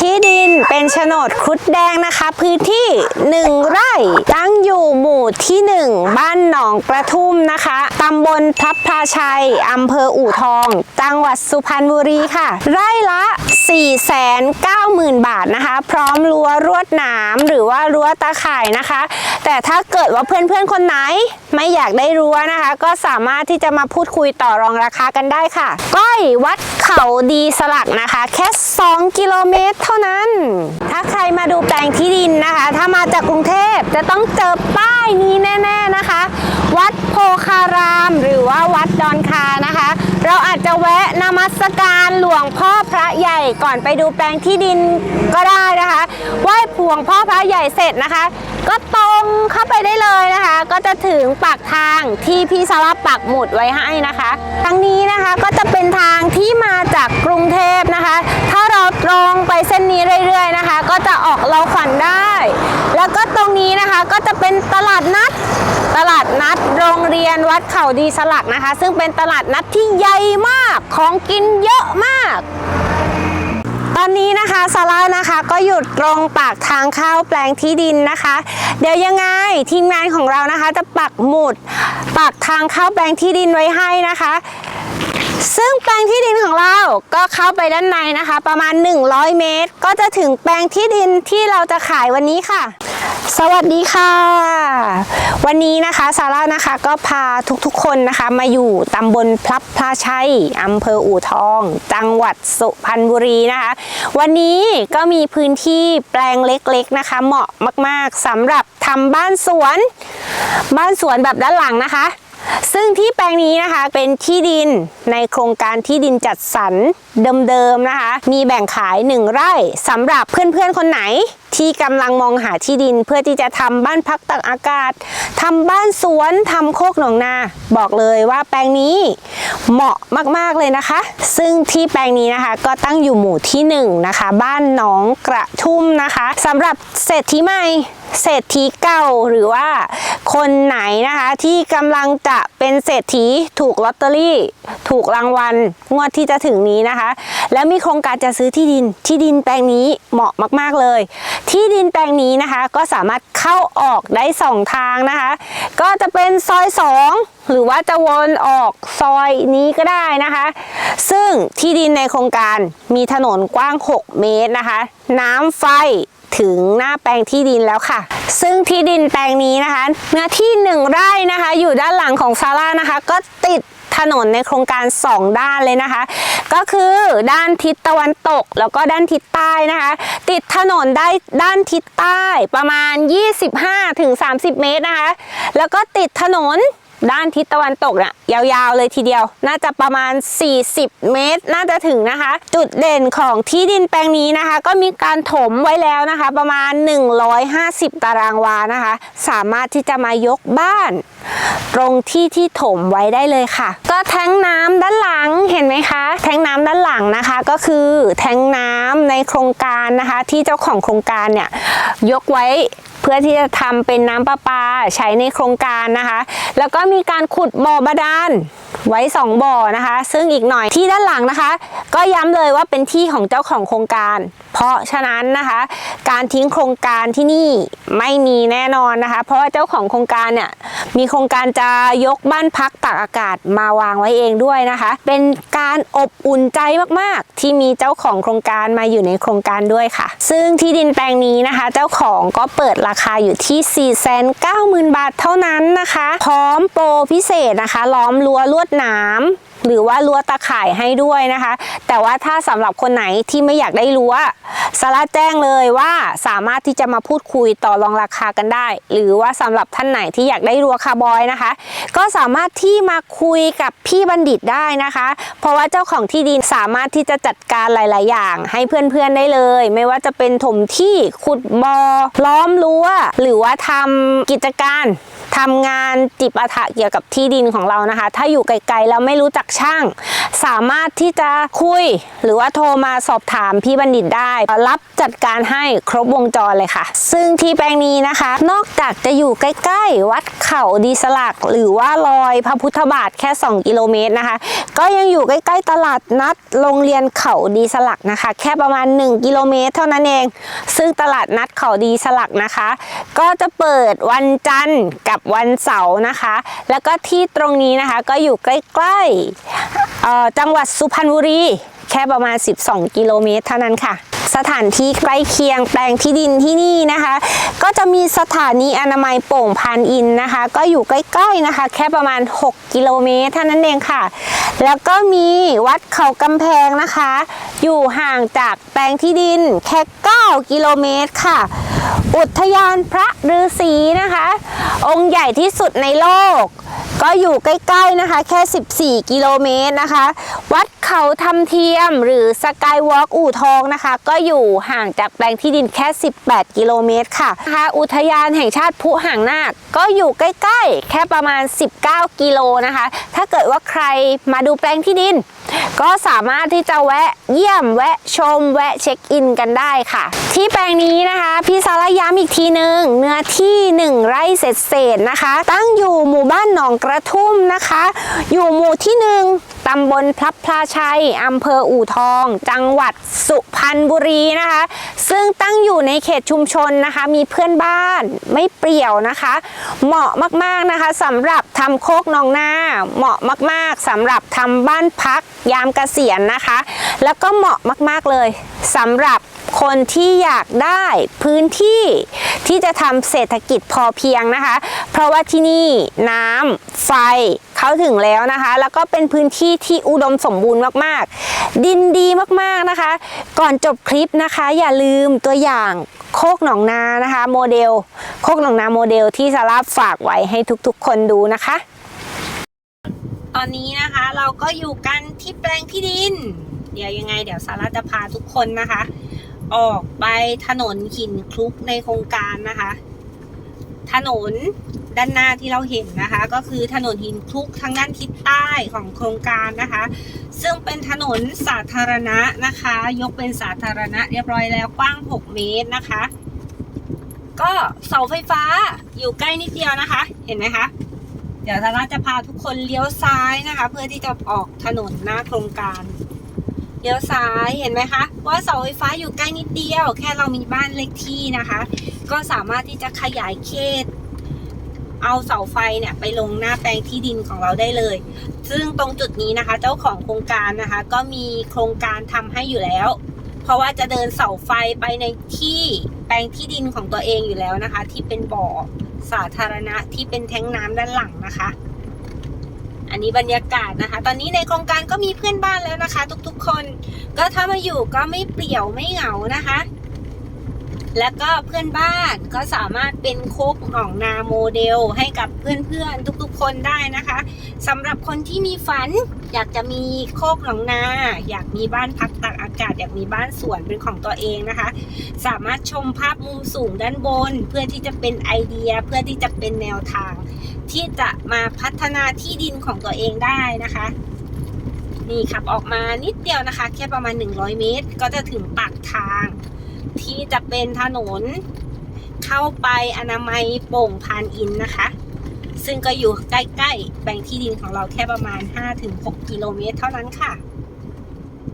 ที่ดินเป็นโฉนดครุฑแดงนะคะพื้นที่1 ไร่ตั้งอยู่หมู่ที่1บ้านหนองกระทุ่มนะคะตำบลพลับพลาชัยอำเภออู่ทองจังหวัดสุพรรณบุรีค่ะไร่ละ 490,000 บาทนะคะพร้อมรั้วลวดหนามหรือว่ารั้วตาข่ายนะคะแต่ถ้าเกิดว่าเพื่อนๆคนไหนไม่อยากได้รั้วนะคะก็สามารถที่จะมาพูดคุยต่อรองราคากันได้ค่ะก้อยวัดเขาดีสลักนะคะแค่2 กิโลเมตรเท่านั้นถ้าใครมาดูแปลงที่ดินนะคะถ้ามาจากกรุงเทพจะต้องเจอป้ายนี้แน่ๆนะคะวัดโพคารามหรือว่าวัดดอนคานะคะเราอาจจะแวะนมัสการหลวงพ่อพระใหญ่ก่อนไปดูแปลงที่ดินก็ได้นะคะไหว้หลวงพ่อพระใหญ่เสร็จนะคะก็ตรงเข้าไปได้เลยนะคะก็จะถึงปากทางที่พี่ซาร่าปักหมุดไว้ให้นะคะทางนี้นะคะก็จะเป็นทางที่มาจากกรุงเทพนะคะถ้าเราตรงไปเส้นนี้เรื่อยๆนะคะก็จะออกเราขวัญได้แล้วก็ตรงนี้นะคะก็จะเป็นตลาดนัดโรงเรียนวัดเขาดีสลักนะคะซึ่งเป็นตลาดนัดที่ใหญ่มากของกินเยอะมากตอนนี้นะคะซาร่านะคะก็อยู่ตรงปากทางเข้าแปลงที่ดินนะคะเดี๋ยวยังไงทีมงานของเรานะคะจะปักหมุดปากทางเข้าแปลงที่ดินไว้ให้นะคะซึ่งแปลงที่ดินของเราก็เข้าไปด้านในนะคะประมาณ100 เมตรก็จะถึงแปลงที่ดินที่เราจะขายวันนี้ค่ะสวัสดีค่ะวันนี้นะคะซาร่านะคะก็พาทุกๆคนนะคะมาอยู่ตำบลพลับพลาชัยอำเภออู่ทองจังหวัดสุพรรณบุรีนะคะวันนี้ก็มีพื้นที่แปลงเล็กๆนะคะเหมาะมากๆสำหรับทำบ้านสวนแบบด้านหลังนะคะซึ่งที่แปลงนี้นะคะเป็นที่ดินในโครงการที่ดินจัดสรรเดิมๆนะคะมีแบ่งขาย1 ไร่สำหรับเพื่อนๆคนไหนที่กำลังมองหาที่ดินเพื่อที่จะทำบ้านพักตากอากาศทำบ้านสวนทำโคกหนองนาบอกเลยว่าแปลงนี้เหมาะมากๆเลยนะคะซึ่งที่แปลงนี้นะคะก็ตั้งอยู่หมู่ที่1นะคะบ้านหนองกระทุ่มนะคะสำหรับเศรษฐีใหม่เศรษฐีเก่าหรือว่าคนไหนนะคะที่กำลังจะเป็นเศรษฐีถูกลอตเตอรี่ถูกรางวัลงวดที่จะถึงนี้นะคะแล้วมีโครงการจะซื้อที่ดินแปลงนี้เหมาะมากๆเลยที่ดินแปลงนี้นะคะก็สามารถเข้าออกได้2 ทางนะคะก็จะเป็นซอย2หรือว่าจะวนออกซอยนี้ก็ได้นะคะซึ่งที่ดินในโครงการมีถนนกว้าง6 เมตรนะคะน้ำไฟถึงหน้าแปลงที่ดินแล้วค่ะซึ่งที่ดินแปลงนี้นะคะเนื้อที่1 ไร่นะคะอยู่ด้านหลังของซาร่านะคะก็ติดถนนในโครงการ2 ด้านเลยนะคะก็คือด้านทิศตะวันตกแล้วก็ด้านทิศใต้นะคะติดถนนได้ด้านทิศใต้ประมาณ 25-30 เมตรนะคะแล้วก็ติดถนนด้านทิศตะวันตกเนี่ยยาวๆเลยทีเดียวน่าจะประมาณ40 เมตรน่าจะถึงนะคะจุดเด่นของที่ดินแปลงนี้นะคะก็มีการถมไว้แล้วนะคะประมาณ150 ตารางวานะคะสามารถที่จะมายกบ้านตรงที่ถมไว้ได้เลยค่ะก็แทงน้ำด้านหลังเห็นไหมคะแทงน้ำด้านหลังนะคะก็คือแทงน้ำในโครงการนะคะที่เจ้าของโครงการเนี่ยยกไว้เพื่อที่จะทำเป็นน้ำประปาใช้ในโครงการนะคะแล้วก็มีการขุดบ่อบาดาลไว้2 บ่อนะคะซึ่งอีกหน่อยที่ด้านหลังนะคะก็ย้ำเลยว่าเป็นที่ของเจ้าของโครงการเพราะฉะนั้นนะคะการทิ้งโครงการที่นี่ไม่มีแน่นอนนะคะเพราะว่าเจ้าของโครงการเนี่ยมีโครงการจะยกบ้านพักตากอากาศมาวางไว้เองด้วยนะคะเป็นการอบอุ่นใจมากๆที่มีเจ้าของโครงการมาอยู่ในโครงการด้วยค่ะซึ่งที่ดินแปลงนี้นะคะเจ้าของก็เปิดราคาอยู่ที่ 490,000 บาทเท่านั้นนะคะพร้อมโปรพิเศษนะคะล้อมรั้วลวดหนามหรือว่ารั้วตะข่ายให้ด้วยนะคะแต่ว่าถ้าสำหรับคนไหนที่ไม่อยากได้รั้วซาร่าแจ้งเลยว่าสามารถที่จะมาพูดคุยต่อรองราคากันได้หรือว่าสำหรับท่านไหนที่อยากได้รั้วคาร์บอยนะคะก็สามารถที่มาคุยกับพี่บัณฑิตได้นะคะเพราะว่าเจ้าของที่ดินสามารถที่จะจัดการหลายๆอย่างให้เพื่อนๆได้เลยไม่ว่าจะเป็นถมที่ขุดบ่อล้อมรั้วหรือว่าทำกิจการ ทำงานจิปาถะเกี่ยวกับที่ดินของเรานะคะถ้าอยู่ไกลๆแล้วไม่รู้จักช่างสามารถที่จะคุยหรือว่าโทรมาสอบถามพี่บัณฑิตได้รับจัดการให้ครบวงจรเลยค่ะซึ่งที่แปลงนี้นะคะนอกจากจะอยู่ใกล้ๆวัดเขาดีสลักหรือว่ารอยพระพุทธบาทแค่2กิโลเมตรนะคะก็ยังอยู่ใกล้ๆตลาดนัดโรงเรียนเขาดีสลักนะคะแค่ประมาณ1กิโลเมตรเท่านั้นเองซึ่งตลาดนัดเขาดีสลักนะคะก็จะเปิดวันจันทร์กับวันเสาร์นะคะแล้วก็ที่ตรงนี้นะคะก็อยู่ใกล้ๆจังหวัดสุพรรณบุรีแค่ประมาณ12กิโลเมตรเท่านั้นค่ะสถานที่ใกล้เคียงแปลงที่ดินที่นี่นะคะก็จะมีสถานีอนามัยโป่งพานอินนะคะก็อยู่ใกล้ๆนะคะแค่ประมาณ6กิโลเมตรเท่านั้นเองค่ะแล้วก็มีวัดเขากำแพงนะคะอยู่ห่างจากแปลงที่ดินแค่9กิโลเมตรค่ะอุทยานพระฤาษีนะคะองค์ใหญ่ที่สุดในโลกก็อยู่ใกล้ๆนะคะแค่14กิโลเมตรนะคะวัดเขาทำเทียมหรือสกายวอล์กอู่ทองนะคะก็อยู่ห่างจากแปลงที่ดินแค่18กิโลเมตรค่ะนะคะอุทยานแห่งชาติพุหางนาคก็อยู่ใกล้ๆแค่ประมาณ19กิโลนะคะถ้าเกิดว่าใครมาดูแปลงที่ดินก็สามารถที่จะแวะเยี่ยมแวะชมแวะเช็คอินกันได้ค่ะที่แปลงนี้นะคะพี่ซาร่าย้ำอีกทีนึงเนื้อที่1ไร่เศษๆนะคะตั้งอยู่หมู่บ้านหนองกระทุ่มนะคะอยู่หมู่ที่1ตำบลพลับพลาชัยอำเภออู่ทองจังหวัดสุพรรณบุรีนะคะซึ่งตั้งอยู่ในเขตชุมชนนะคะมีเพื่อนบ้านไม่เปรี่ยวนะคะเหมาะมากๆนะคะสำหรับทำโคกหนองนาเหมาะมากๆสำหรับทำบ้านพักยามเกษียณนะคะแล้วก็เหมาะมากๆเลยสำหรับคนที่อยากได้พื้นที่ที่จะทำเศรษฐกิจพอเพียงนะคะเพราะว่าที่นี่น้ำไฟเข้าถึงแล้วนะคะแล้วก็เป็นพื้นที่ที่อุดมสมบูรณ์มากๆดินดีมากๆนะคะก่อนจบคลิปนะคะอย่าลืมตัวอย่างโคกหนองนานะคะโมเดลโคกหนองนาโมเดลที่ซาร่าฝากไว้ให้ทุกๆคนดูนะคะตอนนี้นะคะเราก็อยู่กันที่แปลงที่ดินเดี๋ยวซาร่าจะพาทุกคนนะคะออกไปถนนหินคลุกในโครงการนะคะถนนด้านหน้าที่เราเห็นนะคะก็คือถนนหินคลุกทางด้านทิศใต้ของโครงการนะคะซึ่งเป็นถนนสาธารณะนะคะยกเป็นสาธารณะเรียบร้อยแล้วกว้าง6เมตรนะคะก็เสาไฟฟ้าอยู่ใกล้นิดเดียวนะคะเห็นไหมคะเดี๋ยวซาร่าจะพาทุกคนเลี้ยวซ้ายนะคะเพื่อที่จะออกถนนหน้าโครงการเลี้ยวซ้ายเห็นไหมคะว่าเสาไฟฟ้าอยู่ใกล้นิดเดียวแค่เรามีบ้านเลขที่นะคะก็สามารถที่จะขยายเขตเอาเสาไฟเนี่ยไปลงหน้าแปลงที่ดินของเราได้เลยซึ่งตรงจุดนี้นะคะเจ้าของโครงการนะคะก็มีโครงการทำให้อยู่แล้วเพราะว่าจะเดินเสาไฟไปในที่แปลงที่ดินของตัวเองอยู่แล้วนะคะที่เป็นบ่อสาธารณะที่เป็นแท้งน้ำด้านหลังนะคะอันนี้บรรยากาศนะคะตอนนี้ในโครงการก็มีเพื่อนบ้านแล้วนะคะทุกๆคนก็ถ้ามาอยู่ก็ไม่เปลี่ยวไม่เหงานะคะแล้วก็เพื่อนบ้านก็สามารถเป็นโคกหนองนาโมเดลให้กับเพื่อนๆทุกๆคนได้นะคะสำหรับคนที่มีฝันอยากจะมีโคกหนองนาอยากมีบ้านพักตากอากาศอยากมีบ้านสวนเป็นของตัวเองนะคะสามารถชมภาพมุมสูงด้านบนเพื่อที่จะเป็นไอเดียเพื่อที่จะเป็นแนวทางที่จะมาพัฒนาที่ดินของตัวเองได้นะคะนี่ขับออกมานิดเดียวนะคะแค่ประมาณ100เมตรก็จะถึงปากทางที่จะเป็นถนนเข้าไปอนามัยโป่งพานอินนะคะซึ่งก็อยู่ใกล้ๆแปลงที่ดินของเราแค่ประมาณ 5-6 กิโลเมตรเท่านั้นค่ะ